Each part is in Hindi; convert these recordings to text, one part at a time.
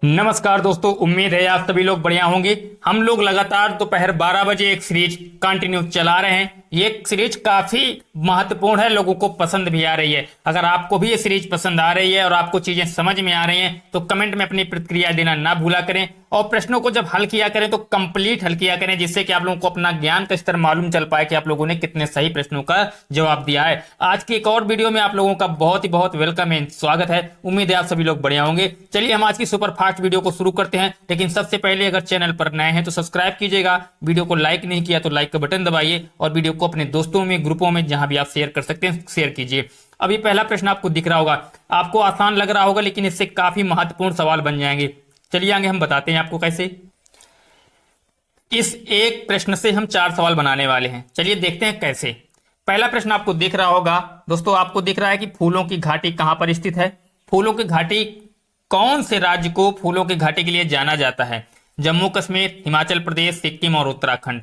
नमस्कार दोस्तों, उम्मीद है आप सभी लोग बढ़िया होंगे। हम लोग लगातार दोपहर 12 बजे एक सीरीज कंटिन्यू चला रहे हैं। ये सीरीज काफी महत्वपूर्ण है, लोगों को पसंद भी आ रही है। अगर आपको भी ये सीरीज पसंद आ रही है और आपको चीजें समझ में आ रही हैं तो कमेंट में अपनी प्रतिक्रिया देना ना भूला करें और प्रश्नों को जब हल किया करें तो कंप्लीट हल किया करें, जिससे कि आप लोगों को अपना ज्ञान का स्तर मालूम चल पाए कि आप लोगों ने कितने सही प्रश्नों का जवाब दिया है। आज की एक और वीडियो में आप लोगों का बहुत ही बहुत वेलकम है, स्वागत है। उम्मीद है आप सभी लोग बढ़िया होंगे। चलिए हम आज की सुपर फास्ट वीडियो को शुरू करते हैं, लेकिन सबसे पहले अगर चैनल पर नए हैं तो सब्सक्राइब कीजिएगा। वीडियो को लाइक नहीं किया तो लाइक का बटन दबाइए और वीडियो को अपने दोस्तों में, ग्रुपों में, जहां भी आप शेयर कर सकते हैं शेयर कीजिए। अभी पहला प्रश्न आपको दिख रहा होगा, आपको आसान लग रहा होगा लेकिन इससे काफी महत्वपूर्ण सवाल बन जाएंगे। चलिए आगे हम बताते हैं आपको कैसे। इस एक प्रश्न से हम 4 सवाल बनाने वाले हैं। चलिए देखते हैं कैसे। पहला प्रश्न आपको दिख रहा होगा दोस्तों, आपको दिख रहा है कि फूलों की घाटी कहां पर स्थित है। फूलों की घाटी, कौन से राज्य को फूलों की घाटी के लिए जाना जाता है? जम्मू कश्मीर, हिमाचल प्रदेश, सिक्किम और उत्तराखंड।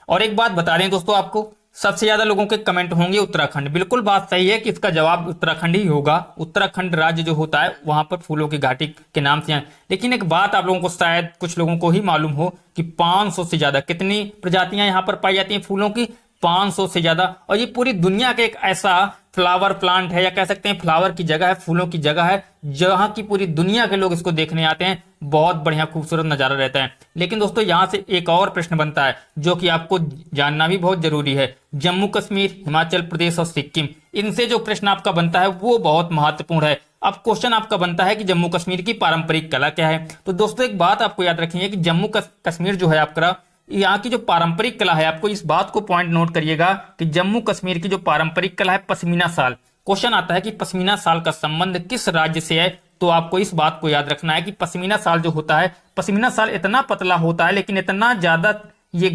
और एक बात बता दें दोस्तों, आपको सबसे ज्यादा लोगों के कमेंट होंगे उत्तराखंड। बिल्कुल बात सही है कि इसका जवाब उत्तराखंड ही होगा। उत्तराखंड राज्य जो होता है वहां पर फूलों की घाटी के नाम से। लेकिन एक बात आप लोगों को शायद कुछ लोगों को ही मालूम हो कि 500 से ज्यादा कितनी प्रजातियां यहाँ पर पाई जाती हैं फूलों की? 500 से ज्यादा। और ये पूरी दुनिया का एक ऐसा फ्लावर प्लांट है, या कह सकते हैं फ्लावर की जगह है, फूलों की जगह है, जहां की पूरी दुनिया के लोग इसको देखने आते हैं। बहुत बढ़िया खूबसूरत नजारा रहता है। लेकिन दोस्तों यहां से एक और प्रश्न बनता है जो कि आपको जानना भी बहुत जरूरी है। जम्मू कश्मीर, हिमाचल प्रदेश और सिक्किम, इनसे जो प्रश्न आपका बनता है वो बहुत महत्वपूर्ण है। अब क्वेश्चन आपका बनता है कि जम्मू कश्मीर की पारंपरिक कला क्या है। तो दोस्तों एक बात आपको याद रखिए कि जम्मू कश्मीर जो है आपका, यहाँ की जो पारंपरिक कला है, आपको इस बात को पॉइंट नोट करिएगा कि जम्मू कश्मीर की जो पारंपरिक कला है पश्मीना शाल। क्वेश्चन आता है कि पश्मीना शाल का संबंध किस राज्य से है, तो आपको इस बात को याद रखना है कि पश्मीना शाल जो होता है, पश्मीना शाल इतना पतला होता है लेकिन इतना ज्यादा ये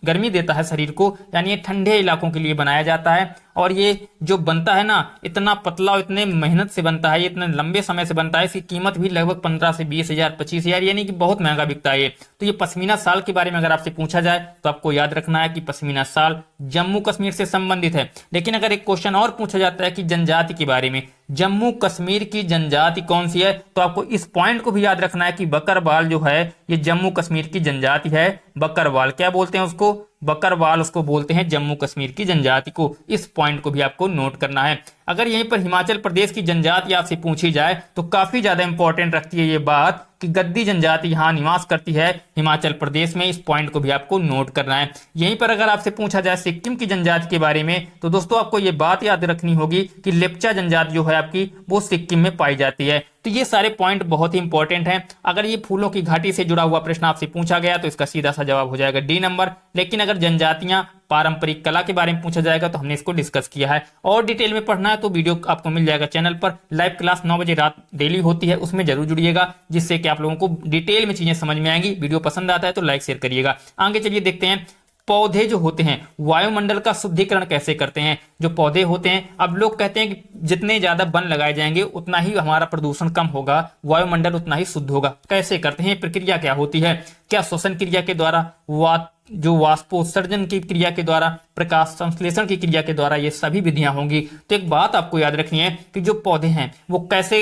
गर्मी देता है शरीर को, यानी ये ठंडे इलाकों के लिए बनाया जाता है। और ये जो बनता है ना, इतना पतला और इतने मेहनत से बनता है, ये इतने लंबे समय से बनता है। इसकी कीमत भी लगभग 15 से 20 हजार, 25 हजार, यानी कि बहुत महंगा बिकता है ये। तो ये पश्मीना शाल के बारे में अगर आपसे पूछा जाए तो आपको याद रखना है कि पश्मीना शाल जम्मू कश्मीर से संबंधित है। लेकिन अगर एक क्वेश्चन और पूछा जाता है कि जनजाति के बारे में, जम्मू कश्मीर की जनजाति कौन सी है, तो आपको इस पॉइंट को भी याद रखना है कि बकरवाल जो है ये जम्मू कश्मीर की जनजाति है। बकरवाल क्या बोलते हैं उसको? बकरवाल उसको बोलते हैं, जम्मू कश्मीर की जनजाति को। इस पॉइंट को भी आपको नोट करना है। अगर यहीं पर हिमाचल प्रदेश की जनजाति आपसे पूछी जाए तो काफी ज्यादा इंपॉर्टेंट रखती है ये बात कि गद्दी जनजाति यहाँ निवास करती है हिमाचल प्रदेश में। इस पॉइंट को भी आपको नोट करना है। यहीं पर अगर आपसे पूछा जाए सिक्किम की जनजाति के बारे में, तो दोस्तों आपको ये बात याद रखनी होगी कि लेप्चा जनजाति जो है आपकी, वो सिक्किम में पाई जाती है। तो ये सारे पॉइंट बहुत ही इंपॉर्टेंट हैं। अगर ये फूलों की घाटी से जुड़ा हुआ प्रश्न आपसे पूछा गया तो इसका सीधा सा जवाब हो जाएगा डी नंबर। लेकिन अगर जनजातियां, पारंपरिक कला के बारे में पूछा जाएगा तो हमने इसको डिस्कस किया है। और डिटेल में पढ़ना है तो वीडियो आपको मिल जाएगा चैनल पर। लाइव क्लास 9 बजे रात डेली होती है, उसमें जरूर जुड़िएगा, जिससे कि आप लोगों को डिटेल में चीजें समझ में आएंगी। वीडियो पसंद आता है तो लाइक शेयर करिएगा। आगे चलिए देखते हैं, पौधे जो होते हैं वायुमंडल का शुद्धिकरण कैसे करते हैं। जो पौधे होते हैं, अब लोग कहते हैं कि जितने ज्यादा वन लगाए जाएंगे उतना ही हमारा प्रदूषण कम होगा, वायुमंडल उतना ही शुद्ध होगा। कैसे करते हैं, प्रक्रिया क्या होती है? क्या श्वसन क्रिया के द्वारा, जो वाष्पोत्सर्जन की क्रिया के द्वारा, प्रकाश संश्लेषण की क्रिया के द्वारा, ये सभी विधियां होंगी। तो एक बात आपको याद रखनी है कि जो पौधे हैं वो कैसे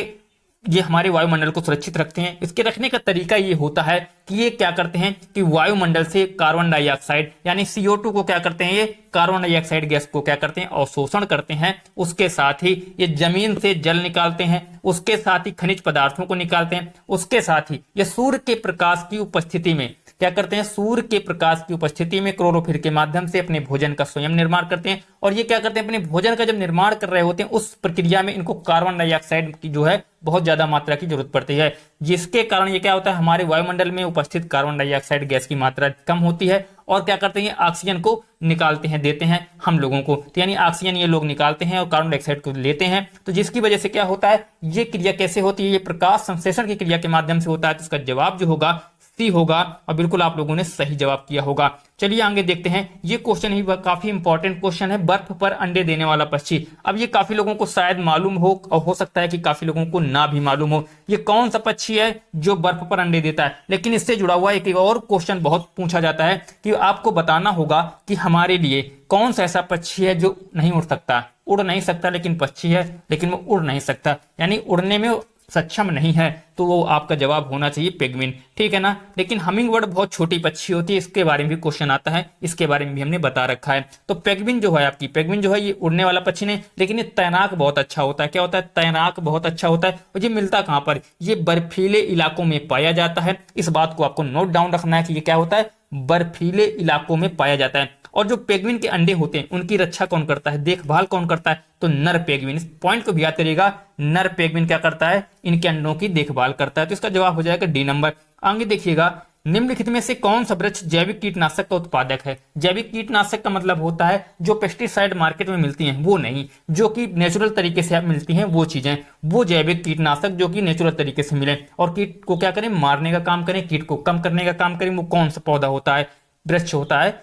ये हमारे वायुमंडल को सुरक्षित रखते हैं। इसके रखने का तरीका ये होता है कि ये क्या करते हैं कि वायुमंडल से कार्बन डाइऑक्साइड यानी CO2 को क्या करते हैं, ये कार्बन डाइऑक्साइड गैस को क्या करते हैं, अवशोषण करते हैं। उसके साथ ही ये जमीन से जल निकालते हैं, उसके साथ ही खनिज पदार्थों को निकालते हैं, उसके साथ ही ये सूर्य के प्रकाश की उपस्थिति में क्या करते हैं, सूर्य के प्रकाश की उपस्थिति में क्लोरोफिल के माध्यम से अपने भोजन का स्वयं निर्माण करते हैं। और ये क्या करते हैं, अपने भोजन का जब निर्माण कर रहे होते हैं उस प्रक्रिया में इनको कार्बन डाइऑक्साइड की जो है बहुत ज्यादा मात्रा की जरूरत पड़ती है, जिसके कारण ये क्या होता है, हमारे वायुमंडल में उपस्थित कार्बन डाइऑक्साइड गैस की मात्रा कम होती है। और क्या करते हैं, ऑक्सीजन को निकालते हैं, देते हैं हम लोगों को। तो यानी ऑक्सीजन ये लोग निकालते हैं और कार्बन डाइऑक्साइड को लेते हैं। तो जिसकी वजह से क्या होता है, ये क्रिया कैसे होती है, ये प्रकाश संश्लेषण की क्रिया के माध्यम से होता है। तो इसका जवाब जो होगा सी होगा। और बिल्कुल आप लोगों ने सही जवाब किया होगा। चलिए आगे देखते हैं, ये क्वेश्चन ही काफी इंपॉर्टेंट क्वेश्चन है, बर्फ पर अंडे देने वाला पक्षी। अब ये काफी लोगों को शायद मालूम हो और हो सकता है कि काफी लोगों को ना भी मालूम हो ये कौन सा पक्षी है जो बर्फ पर अंडे देता है। लेकिन इससे जुड़ा हुआ एक और क्वेश्चन बहुत पूछा जाता है कि आपको बताना होगा कि हमारे लिए कौन सा ऐसा पक्षी है जो नहीं उड़ सकता, उड़ नहीं सकता लेकिन पक्षी है, लेकिन वो उड़ नहीं सकता, यानी उड़ने में सक्षम नहीं है, तो वो आपका जवाब होना चाहिए पेंगुइन, ठीक है ना। लेकिन हमिंग बर्ड बहुत छोटी पक्षी होती है, इसके बारे में भी क्वेश्चन आता है, इसके बारे में भी हमने बता रखा है। तो पेंगुइन जो है आपकी, पेंगुइन जो है ये उड़ने वाला पक्षी नहीं, लेकिन ये तैनाक बहुत अच्छा होता है। क्या होता है? तैनाक बहुत अच्छा होता है। और ये मिलता कहाँ पर? ये बर्फीले इलाकों में पाया जाता है। इस बात को आपको नोट डाउन रखना है कि ये क्या होता है, बर्फीले इलाकों में पाया जाता है। और जो पेंगुइन के अंडे होते हैं उनकी रक्षा कौन करता है, देखभाल कौन करता है? तो नर पेंगुइन। इस पॉइंट को भी याद करिएगा, नर पेंगुइन क्या करता है, इनके अंडों की देखभाल करता है। तो इसका जवाब हो जाएगा डी नंबर। आगे देखिएगा, निम्नलिखित में से कौन सा वृक्ष जैविक कीटनाशक का उत्पादक है? जैविक कीटनाशक का मतलब होता है जो पेस्टिसाइड मार्केट में मिलती हैं वो नहीं, जो कि नेचुरल तरीके से मिलती हैं वो चीजें, वो जैविक कीटनाशक जो कि नेचुरल तरीके से मिले और कीट को क्या करें, मारने का काम करें, कीट को कम करने का काम करें। वो कौन सा पौधा होता है, वृक्ष होता है?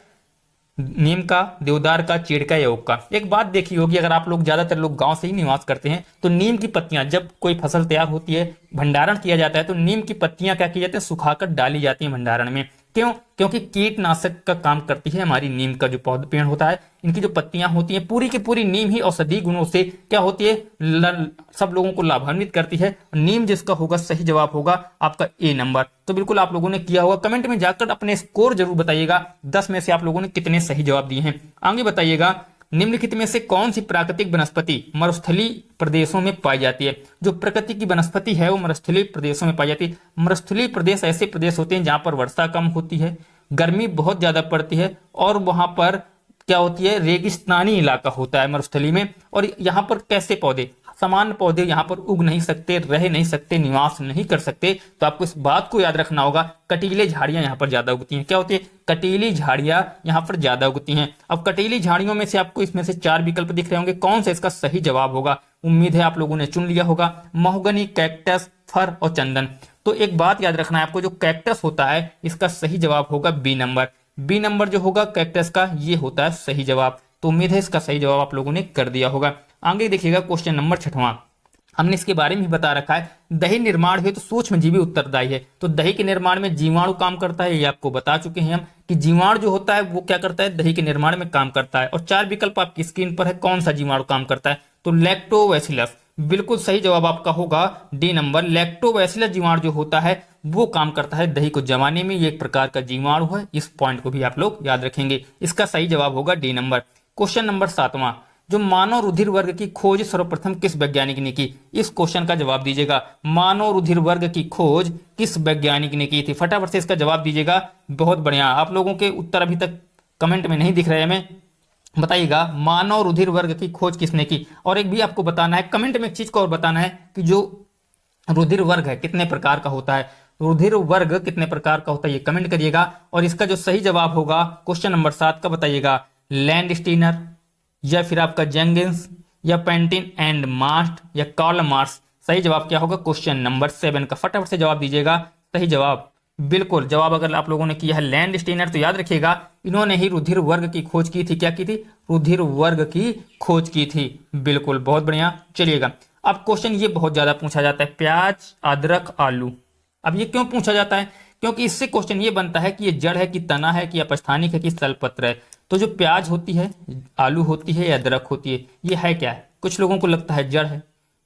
नीम का, देवदार का, चीड़ का या ओक का। एक बात देखी होगी, अगर आप लोग ज्यादातर लोग गांव से ही निवास करते हैं तो नीम की पत्तियां, जब कोई फसल तैयार होती है, भंडारण किया जाता है, तो नीम की पत्तियां क्या की जाती है, सुखाकर डाली जाती है भंडारण में। क्यों? क्योंकि कीटनाशक का काम करती है हमारी नीम का जो पौधा पेड़ होता है, इनकी जो पत्तियां होती हैं पूरी की पूरी नीम ही औषधि गुणों से क्या होती है, सब लोगों को लाभान्वित करती है। नीम जिसका होगा सही जवाब होगा आपका ए नंबर। तो बिल्कुल आप लोगों ने किया होगा। कमेंट में जाकर अपने स्कोर जरूर बताइएगा, 10 में से आप लोगों ने कितने सही जवाब दिए हैं। आगे बताइएगा, निम्नलिखित में से कौन सी प्राकृतिक वनस्पति मरुस्थलीय प्रदेशों में पाई जाती है? जो प्रकृति की वनस्पति है वो मरुस्थलीय प्रदेशों में पाई जाती है। मरुस्थलीय प्रदेश ऐसे प्रदेश होते हैं जहां पर वर्षा कम होती है, गर्मी बहुत ज्यादा पड़ती है और वहां पर क्या होती है, रेगिस्तानी इलाका होता है मरुस्थली में। और यहाँ पर कैसे पौधे, सामान्य पौधे यहाँ पर उग नहीं सकते, रह नहीं सकते, निवास नहीं कर सकते। तो आपको इस बात को याद रखना होगा, कटीले झाड़ियां यहाँ पर ज्यादा उगती हैं। क्या होती है? कटीली झाड़ियां यहाँ पर ज्यादा उगती हैं। अब कटीली झाड़ियों में से आपको इसमें से 4 विकल्प दिख रहे होंगे, कौन सा इसका सही जवाब होगा? उम्मीद है आप लोगों ने चुन लिया होगा। महोगनी, कैक्टस, फर और चंदन। तो एक बात याद रखना है आपको, जो कैक्टस होता है इसका सही जवाब होगा बी नंबर। बी नंबर जो होगा कैक्टस का, ये होता है सही जवाब। तो उम्मीद है इसका सही जवाब आप लोगों ने कर दिया होगा। आगे देखिएगा, क्वेश्चन नंबर 6वां, हमने इसके बारे में भी बता रखा है। दही निर्माण हेतु तो सूक्ष्म जीवी उत्तरदायी है। तो दही के निर्माण में जीवाणु काम करता है, ये आपको बता चुके हैं हम कि जीवाणु जो होता है वो क्या करता है, दही के निर्माण में काम करता है। और 4 विकल्प आपकी स्क्रीन पर है, कौन सा जीवाणु काम करता है? तो लैक्टोबैसिलस। बिल्कुल सही जवाब आपका होगा डी नंबर। लैक्टोबैसिलस जीवाणु जो होता है वो काम करता है दही को जमाने में, ये एक प्रकार का जीवाणु है। इस पॉइंट को भी आप लोग याद रखेंगे। इसका सही जवाब होगा डी नंबर। क्वेश्चन नंबर 7वां, जो मानव रुधिर वर्ग की खोज सर्वप्रथम किस वैज्ञानिक ने की? इस क्वेश्चन का जवाब दीजिएगा। मानव रुधिर वर्ग की खोज किस वैज्ञानिक ने की थी? फटाफट से इसका जवाब दीजिएगा। बहुत बढ़िया, आप लोगों के उत्तर अभी तक कमेंट में नहीं दिख रहे हमें, बताइएगा मानव रुधिर वर्ग की खोज किसने की। और एक भी आपको बताना है, कमेंट में एक चीज को और बताना है कि जो रुधिर वर्ग है कितने प्रकार का होता है, रुधिर वर्ग कितने प्रकार का होता है, ये कमेंट करिएगा। और इसका जो सही जवाब होगा क्वेश्चन नंबर 7 का बताइएगा, लैंड स्टीनर या फिर आपका जेंगिंस या पेंटिन एंड मास्ट या कार्ल मार्स। सही जवाब क्या होगा? क्वेश्चन नंबर 7 का। फटाफट से जवाब दीजिएगा। सही जवाब, बिल्कुल जवाब अगर आप लोगों ने किया है लैंड स्टीनर, तो याद रखिएगा इन्होंने ही रुधिर वर्ग की खोज की थी। क्या की थी? रुधिर वर्ग की खोज की थी। बिल्कुल, बहुत बढ़िया। चलिएगा, अब क्वेश्चन ये बहुत ज्यादा पूछा जाता है, प्याज, अदरक, आलू। अब ये क्यों पूछा जाता है? क्योंकि इससे क्वेश्चन ये बनता है कि ये जड़ है कि तना है कि अपस्थानिक है कि स्थलपत्र है। तो जो प्याज होती है, आलू होती है या अदरक होती है, ये है क्या है? कुछ लोगों को लगता है जड़ है,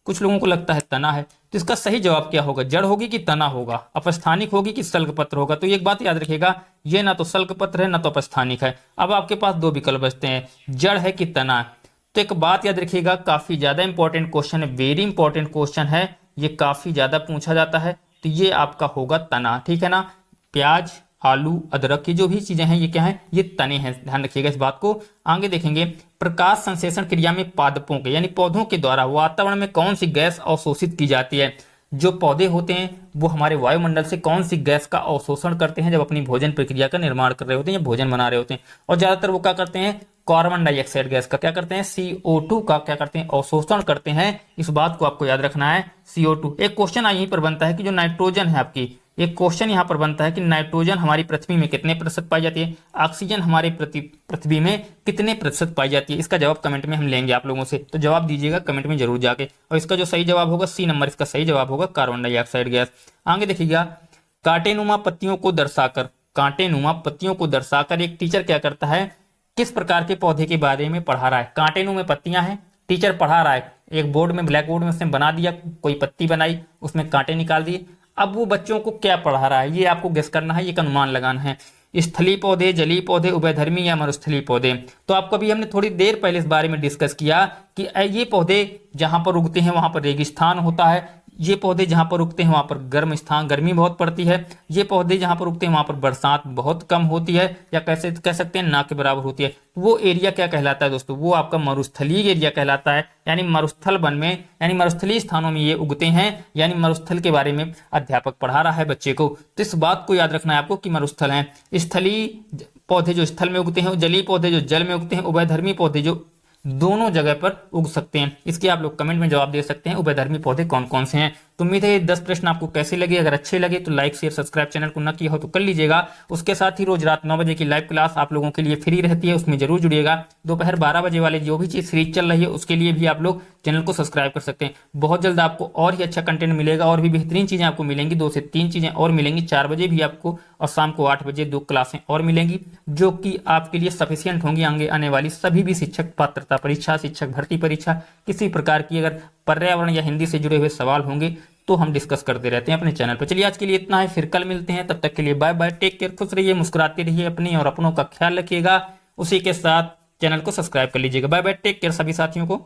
कुछ लोगों को लगता है तना है। तो इसका सही जवाब क्या होगा? जड़ होगी कि तना होगा, अपस्थानिक होगी कि शल्कपत्र होगा? तो एक बात याद रखिएगा, ये ना तो शल्कपत्र है ना तो अपस्थानिक है। अब आपके पास 2 विकल्प बचते हैं, जड़ है कि तना है। तो एक बात याद रखिएगा, काफी ज्यादा इंपॉर्टेंट क्वेश्चन है, वेरी इंपॉर्टेंट क्वेश्चन है, ये काफी ज्यादा पूछा जाता है। तो ये आपका होगा तना, ठीक है ना। प्याज, आलू, अदरक की जो भी चीजें हैं ये क्या है? ये तने हैं, ध्यान रखिएगा इस बात को। आगे देखेंगे, प्रकाश संश्लेषण क्रिया में पादपों के यानी पौधों के द्वारा वातावरण में कौन सी गैस अवशोषित की जाती है? जो पौधे होते हैं वो हमारे वायुमंडल से कौन सी गैस का अवशोषण करते हैं जब अपनी भोजन प्रक्रिया का निर्माण कर रहे होते हैं या भोजन बना रहे होते हैं? और ज्यादातर वो क्या करते हैं? कार्बन डाइऑक्साइड गैस का क्या करते हैं? CO2 का क्या करते हैं? अवशोषण करते हैं। इस बात को आपको याद रखना है, CO2। एक क्वेश्चन यहीं पर बनता है कि जो नाइट्रोजन है आपकी, एक क्वेश्चन यहाँ पर बनता है कि नाइट्रोजन हमारी पृथ्वी में कितने प्रतिशत पाई जाती है, ऑक्सीजन हमारे पृथ्वी में कितने प्रतिशत पाई जाती है। इसका जवाब कमेंट में हम लेंगे आप लोगों से, तो जवाब दीजिएगा कमेंट में जरूर जाके। और इसका जो सही जवाब होगा सी नंबर, इसका सही जवाब होगा कार्बन डाइऑक्साइड गैस। आगे देखिएगा, कांटेनुमा पत्तियों को दर्शाकर, कांटेनुमा पत्तियों को दर्शाकर एक टीचर क्या करता है, किस प्रकार के पौधे के बारे में पढ़ा रहा है? कांटेनुमा में पत्तियां हैं, टीचर पढ़ा रहा है, एक बोर्ड में, ब्लैक बोर्ड में उसने बना दिया, कोई पत्ती बनाई, उसमें कांटे निकाल दिए। अब वो बच्चों को क्या पढ़ा रहा है ये आपको गेस करना है, ये अनुमान लगाना है। स्थलीय पौधे, जलीय पौधे, उभयधर्मी या मरुस्थलीय पौधे। तो आपको अभी हमने थोड़ी देर पहले इस बारे में डिस्कस किया कि ये पौधे जहां पर उगते हैं वहां पर रेगिस्तान होता है, ये पौधे जहां पर उगते हैं वहां पर गर्म स्थान, गर्मी बहुत पड़ती है, ये पौधे जहां पर उगते हैं वहां पर बरसात बहुत कम होती है, या कैसे कह सकते हैं ना के बराबर होती है। वो एरिया क्या कहलाता है दोस्तों, वो आपका मरुस्थलीय एरिया कहलाता है। यानी मरुस्थल वन में, यानी मरुस्थलीय स्थानों में ये उगते हैं, यानी मरुस्थल के बारे में अध्यापक पढ़ा रहा है बच्चे को। तो इस बात को याद रखना है आपको कि मरुस्थल है। स्थलीय पौधे जो स्थल में उगते हैं, जलीय पौधे जो जल में उगते हैं, उभयधर्मी पौधे जो दोनों जगह पर उग सकते हैं। इसके आप लोग कमेंट में जवाब दे सकते हैं उभयधर्मी पौधे कौन कौन से हैं। तो उम्मीद है ये 10 प्रश्न आपको कैसे लगे। अगर अच्छे लगे तो लाइक शेयर सब्सक्राइब चैनल को न किया हो तो कर लीजिएगा। उसके साथ ही रोज रात 9 बजे की लाइव क्लास आप लोगों के लिए फ्री रहती है, उसमें जरूर जुड़िएगा। दोपहर 12 बजे वाले जो भी चीज सीरीज चल रही है उसके लिए भी आप लोग चैनल को सब्सक्राइब कर सकते हैं। बहुत जल्द आपको और ही अच्छा कंटेंट मिलेगा, और भी बेहतरीन चीजें आपको मिलेंगी। 2 से 3 चीजें और मिलेंगी, 4 बजे भी आपको और शाम को 8 बजे 2 क्लासें और मिलेंगी, जो कि आपके लिए सफिशियंट होंगी आगे आने वाली सभी भी शिक्षक पात्रता परीक्षा, शिक्षक भर्ती परीक्षा, किसी प्रकार की अगर पर्यावरण या हिंदी से जुड़े हुए सवाल होंगे तो हम डिस्कस करते रहते हैं अपने चैनल पर। चलिए आज के लिए इतना है, फिर कल मिलते हैं। तब तक के लिए बाय बाय, टेक केयर, खुश रहिए, मुस्कुराते रहिए, अपनी और अपनों का ख्याल रखिएगा। उसी के साथ चैनल को सब्सक्राइब कर लीजिएगा। बाय बाय, टेक केयर सभी साथियों को।